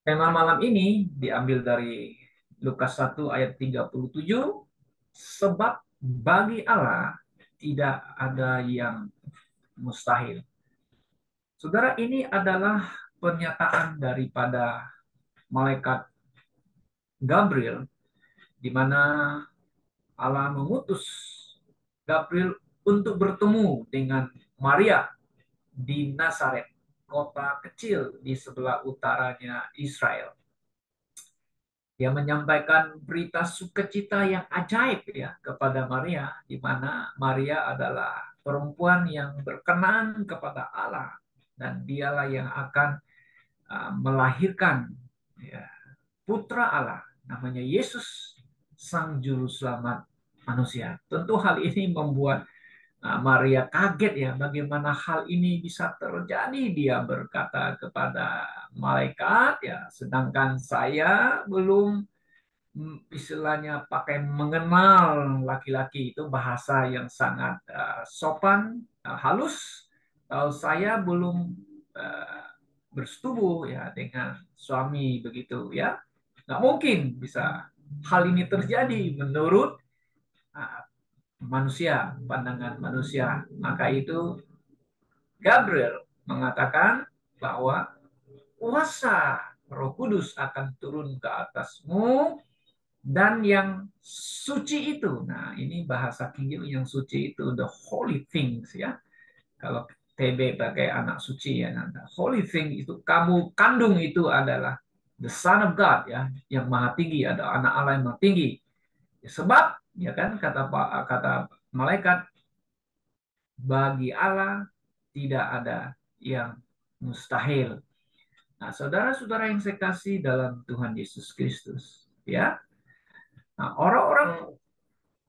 Tema malam ini diambil dari Lukas 1 ayat 37, sebab bagi Allah tidak ada yang mustahil. Saudara, ini adalah pernyataan daripada malaikat Gabriel, di mana Allah mengutus Gabriel untuk bertemu dengan Maria di Nazaret, kota kecil di sebelah utaranya Israel. Dia menyampaikan berita sukacita yang ajaib ya kepada Maria, di mana Maria adalah perempuan yang berkenan kepada Allah dan dialah yang akan melahirkan ya, putra Allah namanya Yesus, sang juru selamat manusia. Tentu hal ini membuat Maria kaget ya, bagaimana hal ini bisa terjadi. Dia berkata kepada malaikat ya, sedangkan saya belum istilahnya pakai mengenal laki-laki, itu bahasa yang sangat sopan, halus. Kalau saya belum uh, bersetubuh ya dengan suami begitu ya, nggak mungkin bisa hal ini terjadi menurut uh, manusia, pandangan manusia. Maka itu Gabriel mengatakan bahwa kuasa Roh Kudus akan turun ke atasmu dan yang suci itu. Nah, ini bahasa King James, yang suci itu the holy things ya. Kalau TB pakai anak suci ya, nah, holy thing itu kamu kandung itu adalah the Son of God ya, yang maha tinggi, ada anak Allah yang maha tinggi. Sebab ya kan kata malaikat, bagi Allah tidak ada yang mustahil. Nah, saudara-saudara yang saya kasih dalam Tuhan Yesus Kristus, ya. Nah, orang-orang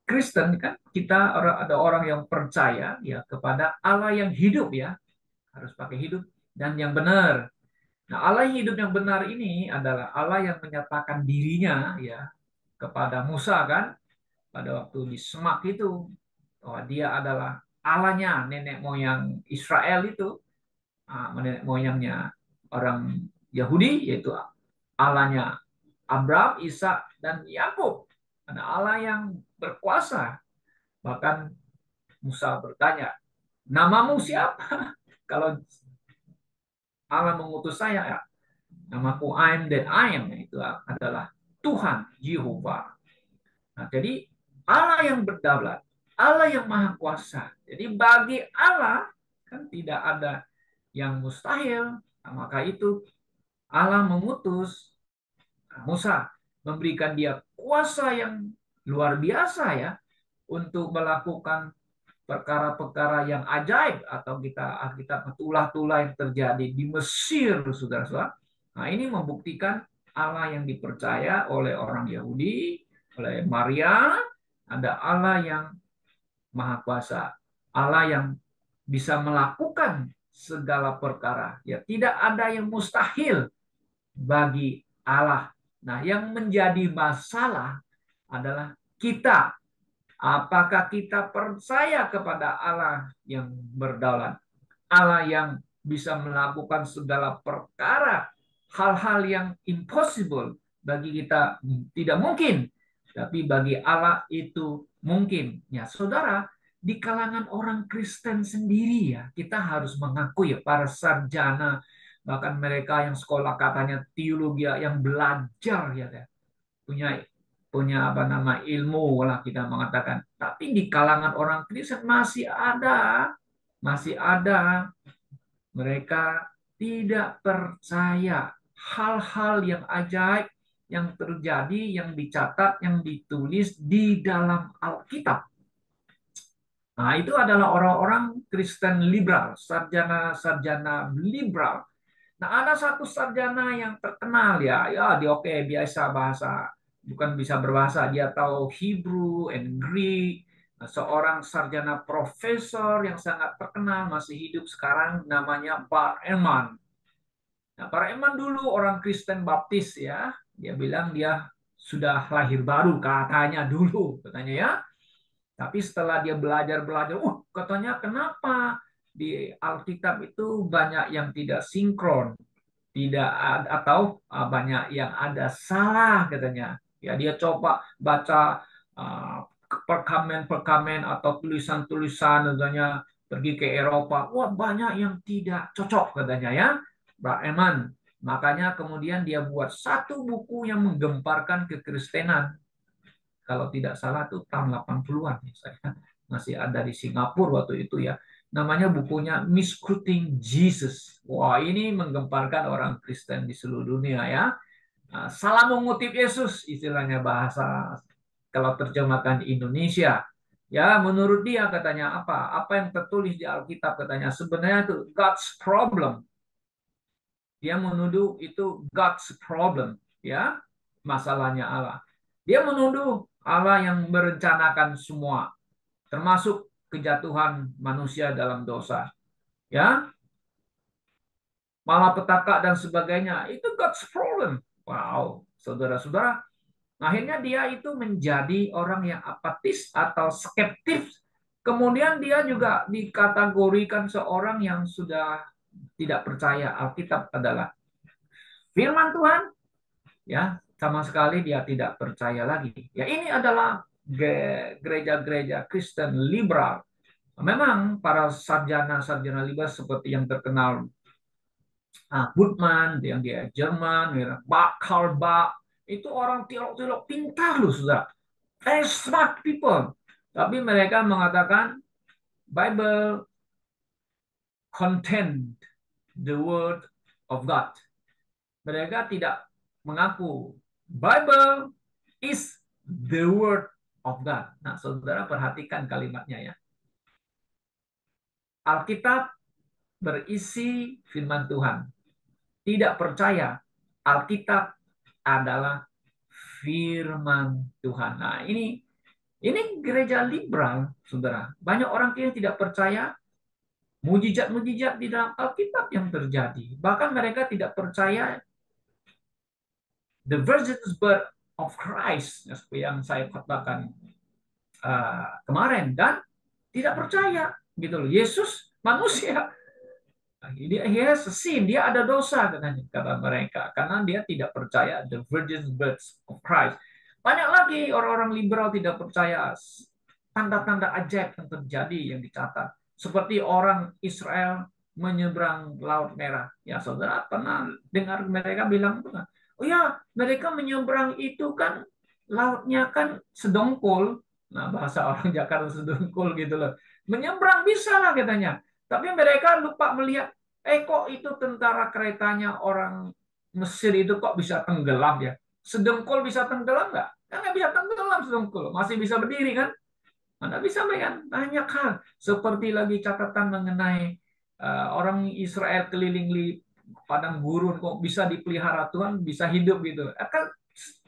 Kristen kan, kita ada orang yang percaya ya kepada Allah yang hidup ya, harus pakai hidup dan yang benar. Nah, Allah yang hidup yang benar ini adalah Allah yang menyatakan dirinya ya kepada Musa kan, pada waktu di Semak itu, bahwa dia adalah Allahnya nenek moyang Israel itu, nenek moyangnya orang Yahudi, yaitu Allahnya Abraham, Ishak, dan Yakub. Ada Allah yang berkuasa. Bahkan Musa bertanya, namamu siapa? Kalau Allah mengutus saya, ya, namaku I am that I am. Itu adalah Tuhan, Yehova. Nah, jadi Allah yang berdaulat, Allah yang maha kuasa. Jadi bagi Allah kan tidak ada yang mustahil. Nah, maka itu Allah mengutus Musa, memberikan dia kuasa yang luar biasa ya untuk melakukan perkara-perkara yang ajaib, atau kita tulah-tulah yang terjadi di Mesir, saudara-saudara. Nah, ini membuktikan Allah yang dipercaya oleh orang Yahudi, oleh Maria, ada Allah yang maha kuasa, Allah yang bisa melakukan segala perkara. Ya, tidak ada yang mustahil bagi Allah. Nah, yang menjadi masalah adalah kita. Apakah kita percaya kepada Allah yang berdaulat, Allah yang bisa melakukan segala perkara, hal-hal yang impossible bagi kita tidak mungkin, tapi bagi Allah itu mungkin. Ya, saudara, di kalangan orang Kristen sendiri ya, kita harus mengakui ya, para sarjana, bahkan mereka yang sekolah katanya teologi, yang belajar ya, punya punya apa nama ilmu lah kita mengatakan. Tapi di kalangan orang Kristen masih ada mereka tidak percaya hal-hal yang ajaib yang terjadi, yang dicatat, yang ditulis di dalam Alkitab. Nah, itu adalah orang-orang Kristen liberal, sarjana-sarjana liberal. Nah, ada satu sarjana yang terkenal ya, dia oke, biasa bahasa, bukan bisa berbahasa, dia tahu Hebrew and Greek. Nah, seorang sarjana profesor yang sangat terkenal, masih hidup sekarang, namanya Bar Eman. Nah, Bar Eman dulu orang Kristen Baptis ya, dia bilang dia sudah lahir baru katanya dulu, katanya ya. Tapi setelah dia belajar-belajar, katanya kenapa di Alkitab itu banyak yang tidak sinkron. tidak ada, atau banyak yang ada salah katanya. Ya, dia coba baca perkamen-perkamen atau tulisan-tulisan katanya, pergi ke Eropa. Wah, banyak yang tidak cocok katanya ya. Mbak Eman. Makanya kemudian dia buat satu buku yang menggemparkan kekristenan. Kalau tidak salah tuh tahun 80-an. Saya masih ada di Singapura waktu itu ya. Namanya bukunya Misquoting Jesus. Wah, ini menggemparkan orang Kristen di seluruh dunia ya. Salah mengutip Yesus, istilahnya bahasa kalau terjemahkan Indonesia. Ya, menurut dia katanya apa? Apa yang tertulis di Alkitab katanya sebenarnya itu God's problem. Dia menuduh itu God's problem, ya, masalahnya Allah. Dia menuduh Allah yang merencanakan semua, termasuk kejatuhan manusia dalam dosa, ya, malapetaka dan sebagainya. Itu God's problem. Wow, saudara-saudara, akhirnya dia itu menjadi orang yang apatis atau skeptis. Kemudian dia juga dikategorikan seorang yang sudah tidak percaya Alkitab adalah firman Tuhan, ya, sama sekali dia tidak percaya lagi. Ya, ini adalah gereja-gereja Kristen liberal. Memang para sarjana-sarjana liberal seperti yang terkenal Bultmann, yang dia Jerman, Karl Barth, itu orang teolog-teolog pintar loh, sudah. Very smart people. Tapi mereka mengatakan Bible contain the word of God. Mereka tidak mengaku Bible is the word of God. Nah, saudara perhatikan kalimatnya ya. Alkitab berisi firman Tuhan. Tidak percaya Alkitab adalah firman Tuhan. Nah, ini gereja liberal, saudara. Banyak orang yang tidak percaya mujizat-mujizat di dalam Alkitab yang terjadi. Bahkan mereka tidak percaya the virgin's birth of Christ, seperti yang saya katakan kemarin, dan tidak percaya gitu loh. Yesus manusia, dia he has a sin, dia ada dosa katanya, kata mereka, karena dia tidak percaya the virgin's birth of Christ. Banyak lagi orang-orang liberal tidak percaya tanda-tanda ajaib yang terjadi yang dicatat, seperti orang Israel menyeberang Laut Merah. Ya, saudara pernah dengar mereka bilang, oh ya, mereka menyeberang itu kan lautnya kan sedongkol. Nah, bahasa orang Jakarta sedongkol gitu loh. Menyeberang bisa lah katanya. Tapi mereka lupa melihat, kok itu tentara keretanya orang Mesir itu kok bisa tenggelam ya? Sedengkul bisa tenggelam nggak? Nggak bisa tenggelam sedengkul. Masih bisa berdiri kan? Anda bisa melihat banyak hal. Seperti lagi catatan mengenai orang Israel keliling di padang gurun kok bisa dipelihara Tuhan, bisa hidup gitu.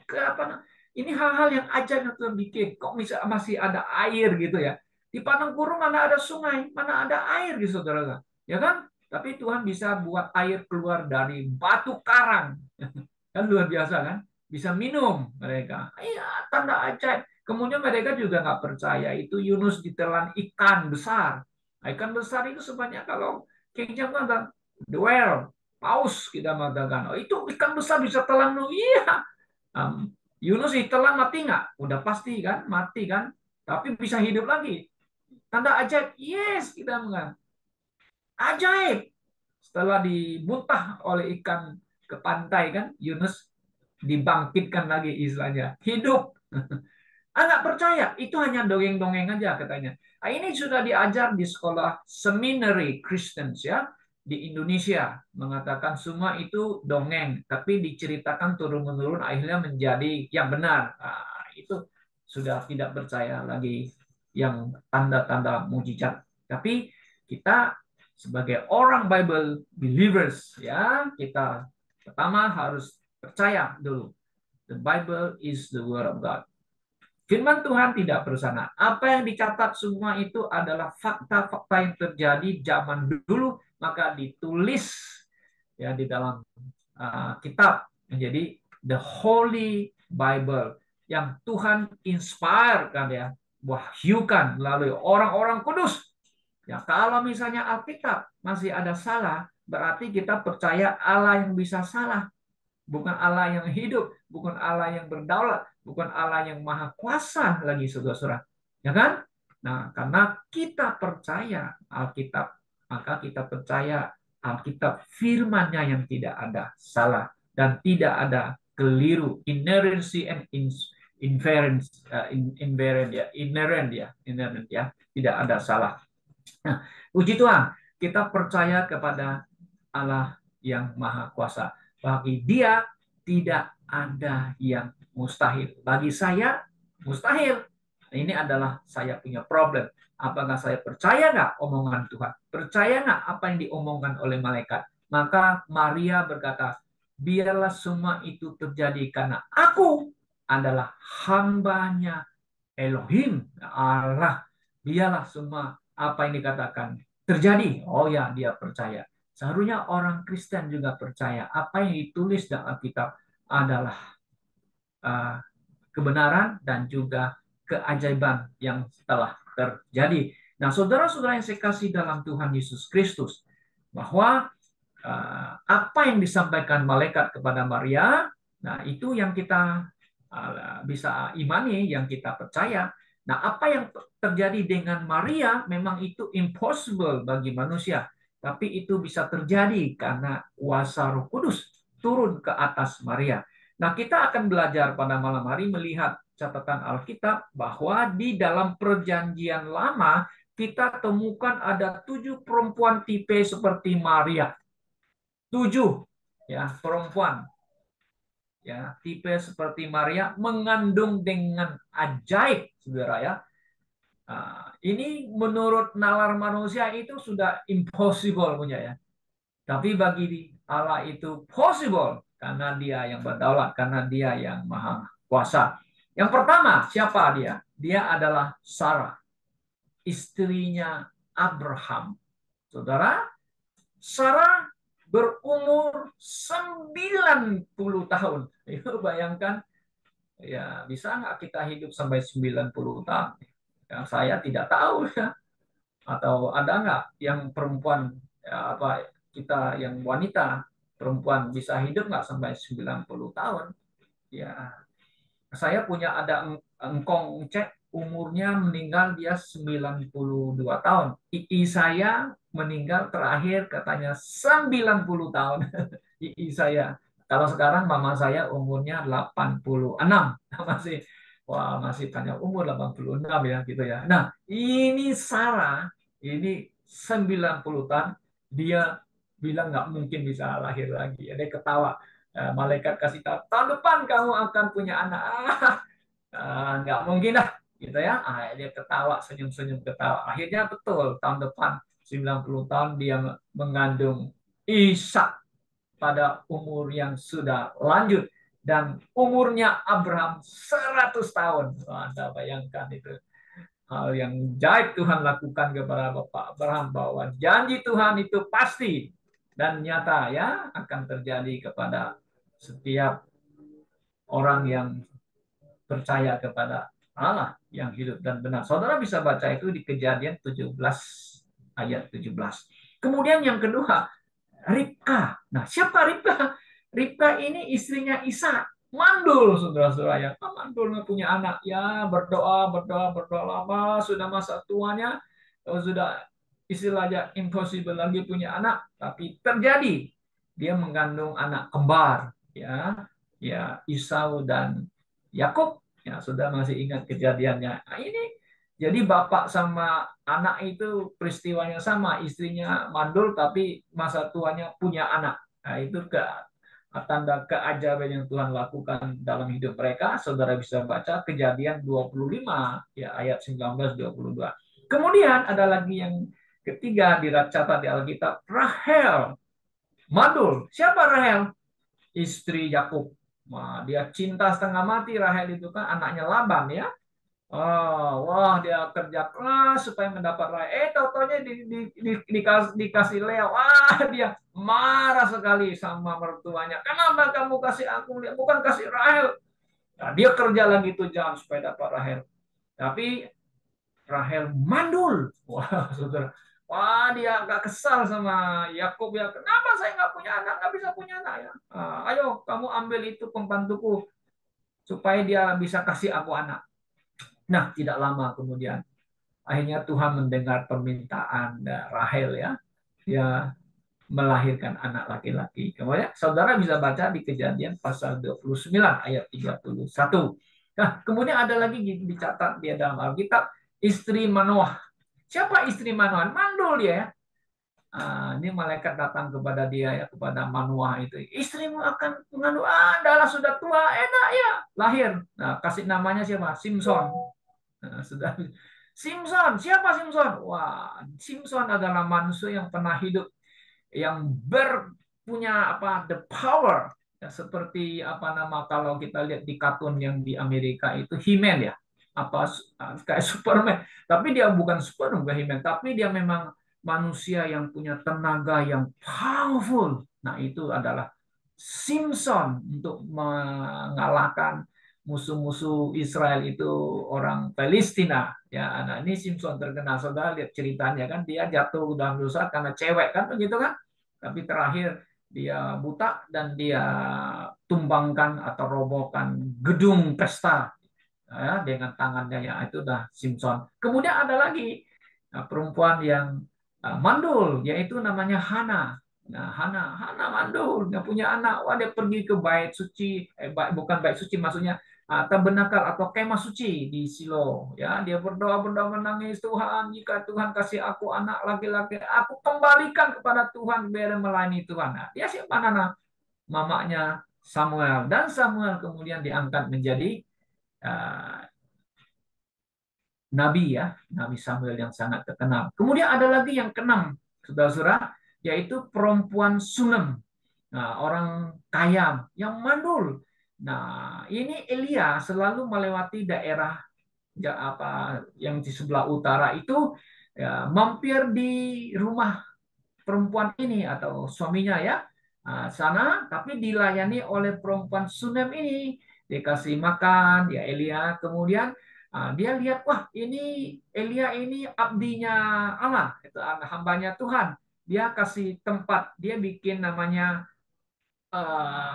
Kan apa, ini hal-hal yang ajaib yang Tuhan bikin. Kok bisa masih ada air gitu ya? Di padang gurun mana ada sungai, mana ada air gitu, saudara. Ya kan? Tapi Tuhan bisa buat air keluar dari batu karang. Kan luar biasa kan? Bisa minum mereka. Iya, tanda ajaib. Kemudian mereka juga nggak percaya itu Yunus ditelan ikan besar. Ikan besar itu sebanyak kalau King James kata the whale, paus kita mengatakan. Oh, itu ikan besar bisa telan lu. Iya. Yunus ditelan mati nggak? Udah pasti kan, mati kan. Tapi bisa hidup lagi. Tanda ajaib. Yes, kita mengatakan. Ajaib. Setelah dimuntah oleh ikan ke pantai kan, Yunus dibangkitkan lagi istilahnya. Hidup. Nggak percaya, itu hanya dongeng-dongeng aja katanya. Ini sudah diajar di sekolah seminary Christians ya di Indonesia, mengatakan semua itu dongeng, tapi diceritakan turun-menurun akhirnya menjadi yang benar. Itu sudah tidak percaya lagi yang tanda-tanda mujizat. Tapi kita sebagai orang Bible believers ya, kita pertama harus percaya dulu. The Bible is the word of God. Firman Tuhan tidak bersana. Apa yang dicatat semua itu adalah fakta-fakta yang terjadi zaman dulu, maka ditulis ya di dalam kitab menjadi the Holy Bible yang Tuhan inspire kan ya, wahyukan melalui orang-orang kudus. Ya, kalau misalnya Alkitab masih ada salah, berarti kita percaya Allah yang bisa salah, bukan Allah yang hidup, bukan Allah yang berdaulat, bukan Allah yang maha kuasa lagi, saudara-saudara. Ya kan? Nah, karena kita percaya Alkitab, maka kita percaya Alkitab firman-Nya yang tidak ada salah dan tidak ada keliru, inerrancy and inference, inherent ya, tidak ada salah. Nah, puji Tuhan, kita percaya kepada Allah yang maha kuasa. Bagi Dia tidak ada yang mustahil. Bagi saya mustahil. Ini adalah saya punya problem. Apakah saya percaya nggak omongan Tuhan? Percaya nggak apa yang diomongkan oleh malaikat? Maka Maria berkata, biarlah semua itu terjadi karena aku adalah hambanya Elohim, Allah. Biarlah semua apa yang dikatakan terjadi. Oh ya, dia percaya. Seharusnya orang Kristen juga percaya apa yang ditulis dalam Alkitab adalah uh, kebenaran dan juga keajaiban yang telah terjadi. Nah, saudara-saudara yang saya kasih dalam Tuhan Yesus Kristus, bahwa apa yang disampaikan malaikat kepada Maria, nah itu yang kita bisa imani, yang kita percaya. Nah, apa yang terjadi dengan Maria memang itu impossible bagi manusia, tapi itu bisa terjadi karena kuasa Roh Kudus turun ke atas Maria. Nah, kita akan belajar pada malam hari melihat catatan Alkitab bahwa di dalam Perjanjian Lama kita temukan ada 7 perempuan tipe seperti Maria. 7 ya perempuan ya tipe seperti Maria mengandung dengan ajaib, saudara ya. Nah, ini menurut nalar manusia itu sudah impossible punya ya. Tapi bagi Allah itu possible karena Dia yang berdaulat, karena Dia yang maha kuasa. Yang pertama, siapa dia? Dia adalah Sarah, istrinya Abraham. Saudara, Sarah berumur 90 tahun. Itu bayangkan, ya bisa nggak kita hidup sampai 90 tahun? Ya, saya tidak tahu ya. Atau ada nggak yang perempuan, ya, apa kita yang wanita perempuan bisa hidup nggak sampai 90 tahun? Ya, saya punya ada engkong cek umurnya meninggal dia 92 tahun. II saya meninggal terakhir katanya 90 tahun. II saya. Kalau sekarang mama saya umurnya 86. Masih masih panjang umur 86 ya gitu ya. Nah, ini Sarah ini 90 tahun dia bilang nggak mungkin bisa lahir lagi. Dia ketawa. Malaikat kasih tahu tahun depan kamu akan punya anak. Nggak mungkin lah gitu ya. Dia ketawa, senyum-senyum ketawa. Akhirnya betul tahun depan 90 tahun dia mengandung Ishak pada umur yang sudah lanjut dan umurnya Abraham 100 tahun. Anda bayangkan itu hal yang jaib Tuhan lakukan kepada Bapak Abraham, bahwa janji Tuhan itu pasti dan nyata ya akan terjadi kepada setiap orang yang percaya kepada Allah yang hidup dan benar. Saudara bisa baca itu di Kejadian 17 ayat 17. Kemudian yang kedua, Ribka. Nah, siapa Ribka? Ribka ini istrinya Isa. Mandul, saudara-saudara ya. Mandul nggak punya anak. Ya, berdoa, berdoa, berdoa lama. Sudah masa tuanya. Sudah istilahnya impossible lagi punya anak. Tapi terjadi. Dia mengandung anak kembar. Ya, ya Esau dan Yakub. Ya, sudah masih ingat kejadiannya. Nah, ini jadi bapak sama anak itu peristiwanya sama, istrinya mandul tapi masa tuanya punya anak. Nah, itu tanda keajaiban yang Tuhan lakukan dalam hidup mereka. Saudara bisa baca Kejadian 25 ya ayat 19-22. Kemudian ada lagi yang ketiga dicatat di Alkitab, Rahel mandul. Siapa Rahel? Istri Yakub. Nah, dia cinta setengah mati Rahel itu kan anaknya Laban ya. Oh, wah dia kerja keras supaya mendapat Rahel. Totonya dikasih Lea. Wah dia marah sekali sama mertuanya. Kenapa kamu kasih aku Lea? Bukan kasih Rahel. Nah, dia kerja lagi tuh jangan supaya dapat Rahel. Tapi Rahel mandul. Wah, saudara. Wah, dia agak kesal sama Yakub ya. Kenapa saya nggak punya anak, nggak bisa punya anak ya? Ayo, kamu ambil itu pembantuku supaya dia bisa kasih aku anak. Nah, tidak lama kemudian, akhirnya Tuhan mendengar permintaan Rahel ya. Dia melahirkan anak laki-laki. Kemudian saudara bisa baca di Kejadian pasal 29 ayat 31. Nah, kemudian ada lagi dicatat dia dalam Alkitab, istri Manoah. Siapa istri Manoah? Mandul dia ya. Ini malaikat datang kepada dia ya, kepada Manoah itu. Istrimu akan mengandung, adalah sudah tua, enak ya, lahir. Nah, kasih namanya siapa? Simpson. Nah, sudah Simpson, siapa Simpson? Wah, Simpson adalah manusia yang pernah hidup, yang berpunya apa, the power ya, seperti apa nama, kalau kita lihat di kartun yang di Amerika itu He-Man ya, apa kayak Superman, tapi dia bukan Superman, bukan He-Man, tapi dia memang manusia yang punya tenaga yang powerful. Nah, itu adalah Simpson untuk mengalahkan musuh-musuh Israel itu, orang Palestina ya. Nah, ini Simpson terkenal, saudara lihat ceritanya kan, dia jatuh dalam dosa karena cewek kan, begitu kan, tapi terakhir dia buta dan dia tumbangkan atau robohkan gedung pesta ya, dengan tangannya ya. Itu udah Simpson. Kemudian ada lagi perempuan yang mandul, yaitu namanya Hana. Nah, Hana mandul, nggak punya anak. Wah, dia pergi ke bait suci, bukan bait suci maksudnya, tabernakel atau kemah suci di Silo. Ya, dia berdoa berdoa menangis, Tuhan, jika Tuhan kasih aku anak laki-laki, aku kembalikan kepada Tuhan biar melayani Tuhan. Nah, dia siapa anak? Mamanya Samuel, dan Samuel kemudian diangkat menjadi uh, nabi ya, Nabi Samuel yang sangat terkenal. Kemudian ada lagi yang keenam, saudara-saudara, yaitu perempuan Sunem. Nah, orang kaya yang mandul. Nah, ini Elia selalu melewati daerah apa yang di sebelah utara itu ya, mampir di rumah perempuan ini atau suaminya ya. Nah, sana tapi dilayani oleh perempuan Sunem ini, dikasih makan ya Elia. Kemudian dia lihat, wah ini Elia ini abdinya Allah, itu hambanya Tuhan. Dia kasih tempat, dia bikin namanya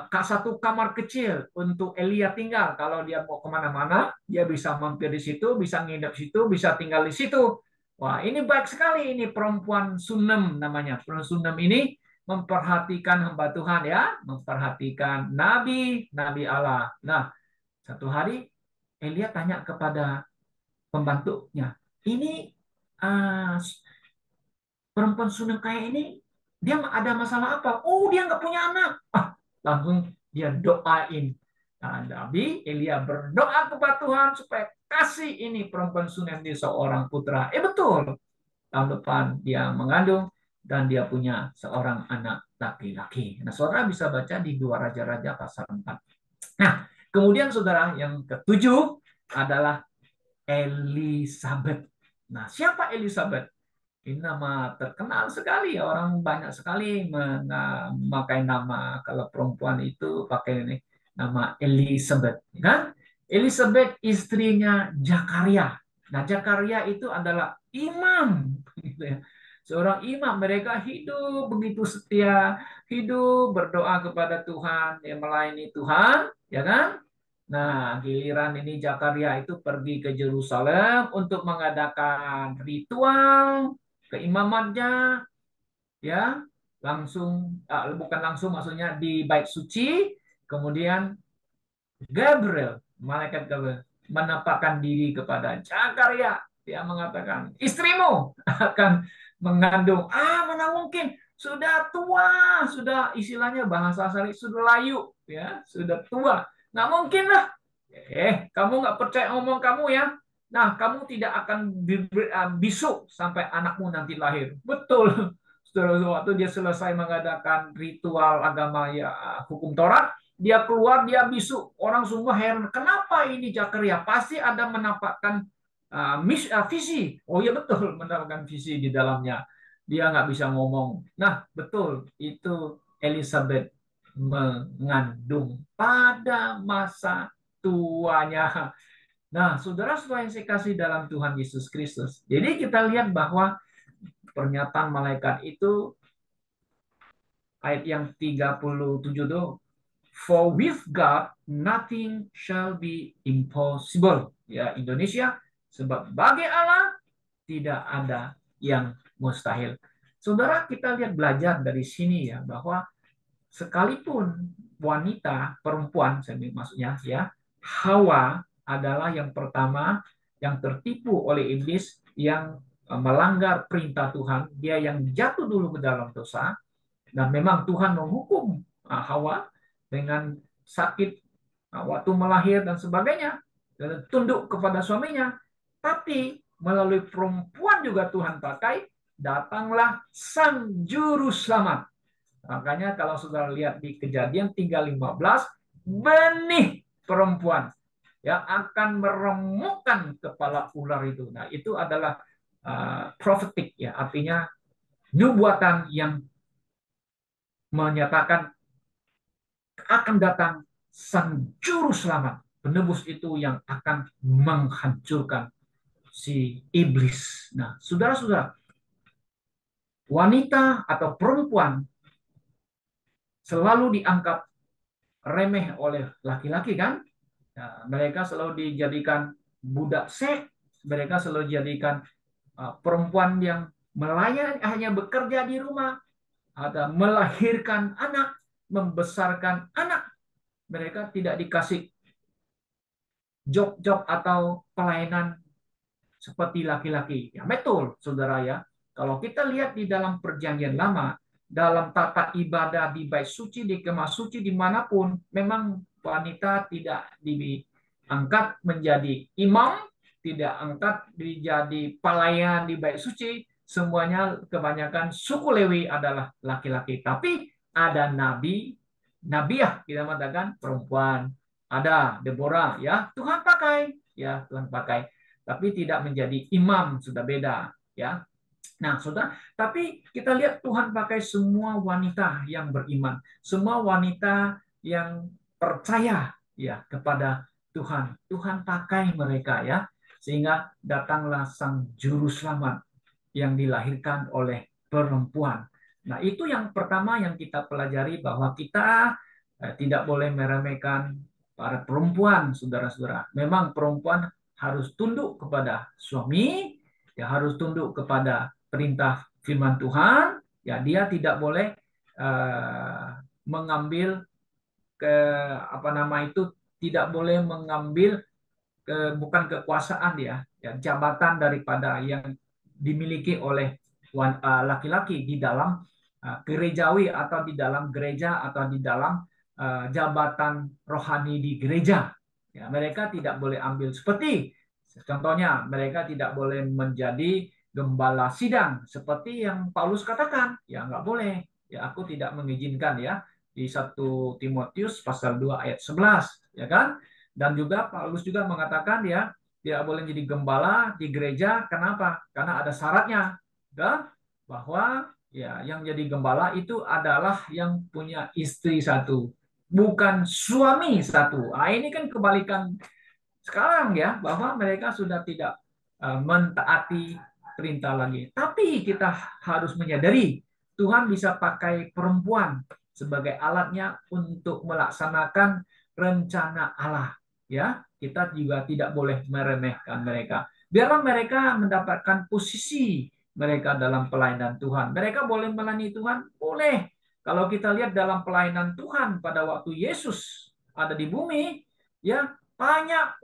satu kamar kecil untuk Elia tinggal. Kalau dia mau kemana-mana, dia bisa mampir di situ, bisa nginep situ, bisa tinggal di situ. Wah, ini baik sekali. Ini perempuan Sunem namanya. Perempuan Sunem ini memperhatikan hamba Tuhan ya, memperhatikan nabi, nabi Allah. Nah, satu hari Elia tanya kepada pembantunya, ini uh, perempuan Sunem kayak ini, dia ada masalah apa? Oh, dia nggak punya anak. Langsung dia doain. Nah, Nabi Elia berdoa kepada Tuhan supaya kasih ini perempuan Sunem ini seorang putra. Betul. Tahun depan dia mengandung dan dia punya seorang anak laki-laki. Nah, saudara bisa baca di 2 Raja-Raja pasal 4. Nah, kemudian saudara yang ketujuh adalah Elizabeth. Nah, siapa Elizabeth? Ini nama terkenal sekali, orang banyak sekali memakai nama, kalau perempuan itu pakai ini nama Elizabeth, kan? Elizabeth istrinya Zakaria. Nah, Zakaria itu adalah imam, gitu ya. Seorang imam, mereka hidup begitu setia, hidup berdoa kepada Tuhan, yang melayani Tuhan, ya kan? Nah, giliran ini Zakaria itu pergi ke Yerusalem untuk mengadakan ritual keimamannya, ya, langsung bukan langsung, maksudnya di bait suci. Kemudian Gabriel, malaikat Gabriel, menampakkan diri kepada Zakaria. Dia mengatakan, istrimu akan mengandung. Mana mungkin, sudah tua, sudah istilahnya bahasa sari, sudah layu, ya, sudah tua, nggak mungkin lah. Kamu nggak percaya ngomong kamu ya. Nah, kamu tidak akan bisu sampai anakmu nanti lahir. Betul. Setelah waktu dia selesai mengadakan ritual agama ya, hukum Taurat, dia keluar, dia bisu. Orang semua heran, kenapa ini Zakaria? Pasti ada menampakkan visi. Oh iya betul, menampakkan visi di dalamnya. Dia nggak bisa ngomong. Nah, betul, itu Elizabeth mengandung pada masa tuanya. Nah, saudara-saudara yang saya kasih dalam Tuhan Yesus Kristus. Jadi kita lihat bahwa pernyataan malaikat itu ayat yang 37 tuh, for with God nothing shall be impossible. Ya, Indonesia, sebab bagi Allah tidak ada yang mustahil. Saudara, kita lihat belajar dari sini ya, bahwa sekalipun wanita, perempuan, saya maksudnya ya, Hawa adalah yang pertama yang tertipu oleh iblis, yang melanggar perintah Tuhan, dia yang jatuh dulu ke dalam dosa, dan memang Tuhan menghukum Hawa dengan sakit waktu melahir dan sebagainya, dan tunduk kepada suaminya. Tapi melalui perempuan juga Tuhan pakai, datanglah sang juru selamat. Makanya kalau saudara lihat di Kejadian 3:15, benih perempuan yang akan meremukkan kepala ular itu. Nah, itu adalah prophetic ya, artinya nubuatan yang menyatakan akan datang sang juru selamat, penebus itu yang akan menghancurkan si iblis. Nah, saudara-saudara, wanita atau perempuan selalu dianggap remeh oleh laki-laki kan? Nah, mereka selalu dijadikan budak seks, mereka selalu dijadikan perempuan yang melayani, hanya bekerja di rumah, ada melahirkan anak, membesarkan anak. Mereka tidak dikasih job-job atau pelayanan seperti laki-laki. Ya, betul, saudara ya. Kalau kita lihat di dalam perjanjian lama, dalam tata ibadah di bait suci, di kemah suci, dimanapun, memang wanita tidak diangkat menjadi imam, tidak angkat menjadi pelayan di bait suci. Semuanya kebanyakan suku Lewi adalah laki-laki. Tapi ada nabi, nabiah kita mengatakan perempuan. Ada Deborah, ya Tuhan pakai, ya Tuhan pakai. Tapi tidak menjadi imam, sudah beda, ya. Nah, saudara, tapi kita lihat Tuhan pakai semua wanita yang beriman, semua wanita yang percaya ya kepada Tuhan. Tuhan pakai mereka ya, sehingga datanglah sang juru selamat yang dilahirkan oleh perempuan. Nah, itu yang pertama yang kita pelajari, bahwa kita tidak boleh meremehkan para perempuan, saudara-saudara. Memang perempuan harus tunduk kepada suami, ya harus tunduk kepada perintah firman Tuhan, ya dia tidak boleh mengambil ke apa nama itu, tidak boleh mengambil bukan kekuasaan ya jabatan daripada yang dimiliki oleh laki-laki di dalam gerejawi, atau di dalam gereja, atau di dalam jabatan rohani di gereja. Ya, mereka tidak boleh ambil, seperti contohnya mereka tidak boleh menjadi gembala sidang seperti yang Paulus katakan. Ya nggak boleh. Ya aku tidak mengizinkan ya, di 1 Timotius pasal 2 ayat 11 ya kan. Dan juga Paulus juga mengatakan ya tidak boleh jadi gembala di gereja. Kenapa? Karena ada syaratnya, ya, bahwa ya yang jadi gembala itu adalah yang punya istri satu, bukan suami satu. Ah, ini kan kebalikan sekarang ya, bahwa mereka sudah tidak mentaati perintah lagi. Tapi kita harus menyadari Tuhan bisa pakai perempuan sebagai alatnya untuk melaksanakan rencana Allah. Ya, kita juga tidak boleh meremehkan mereka. Biarlah mereka mendapatkan posisi mereka dalam pelayanan Tuhan. Mereka boleh melayani Tuhan, boleh. Kalau kita lihat dalam pelayanan Tuhan pada waktu Yesus ada di bumi, ya banyak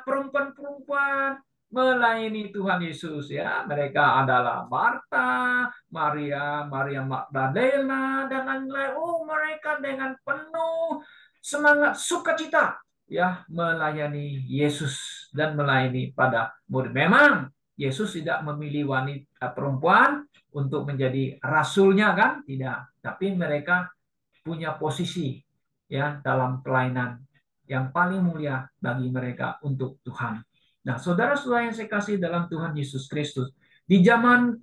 perempuan-perempuan melayani Tuhan Yesus ya. Mereka adalah Marta, Maria, Maria Magdalena dan lain-lain. Oh, mereka dengan penuh semangat sukacita ya melayani Yesus dan melayani pada murid. Memang Yesus tidak memilih wanita perempuan untuk menjadi rasulnya kan? Tidak. Tapi mereka punya posisi ya dalam pelayanan yang paling mulia bagi mereka untuk Tuhan. Nah, saudara-saudara yang saya kasih dalam Tuhan Yesus Kristus, di zaman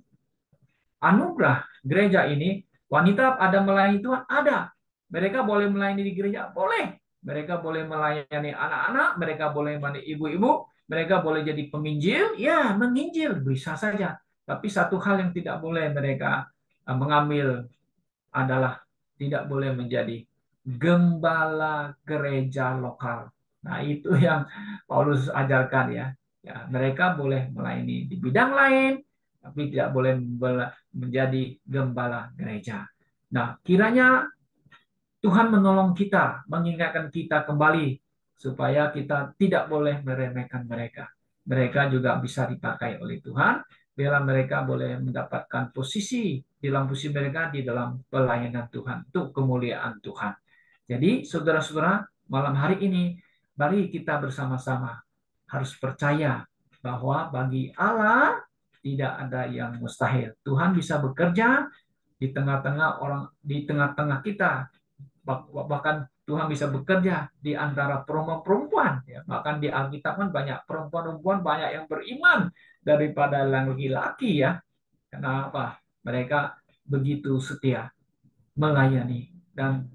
anugerah gereja ini, wanita ada melayani Tuhan? Ada. Mereka boleh melayani di gereja? Boleh. Mereka boleh melayani anak-anak, mereka boleh melayani ibu-ibu, mereka boleh jadi penginjil, ya menginjil, bisa saja. Tapi satu hal yang tidak boleh mereka mengambil adalah tidak boleh menjadi gembala gereja lokal. Nah, itu yang Paulus ajarkan ya. Ya, mereka boleh melayani di bidang lain, tapi tidak boleh menjadi gembala gereja. Nah, kiranya Tuhan menolong kita, mengingatkan kita kembali supaya kita tidak boleh meremehkan mereka. Mereka juga bisa dipakai oleh Tuhan, bila mereka boleh mendapatkan posisi dalam posisi mereka di dalam pelayanan Tuhan, untuk kemuliaan Tuhan. Jadi, saudara-saudara, malam hari ini, mari kita bersama-sama harus percaya bahwa bagi Allah tidak ada yang mustahil. Tuhan bisa bekerja di tengah-tengah orang, di tengah-tengah kita, bahkan Tuhan bisa bekerja di antara perempuan-perempuan ya. Bahkan di Alkitab kan banyak perempuan-perempuan banyak yang beriman daripada laki-laki ya. Kenapa? Mereka begitu setia melayani dan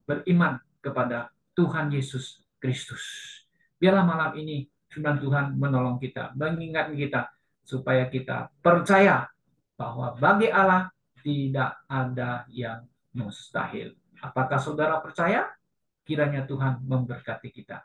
beriman kepada Tuhan Yesus Kristus. Biarlah malam ini firman Tuhan menolong kita, mengingatkan kita supaya kita percaya bahwa bagi Allah tidak ada yang mustahil. Apakah saudara percaya? Kiranya Tuhan memberkati kita.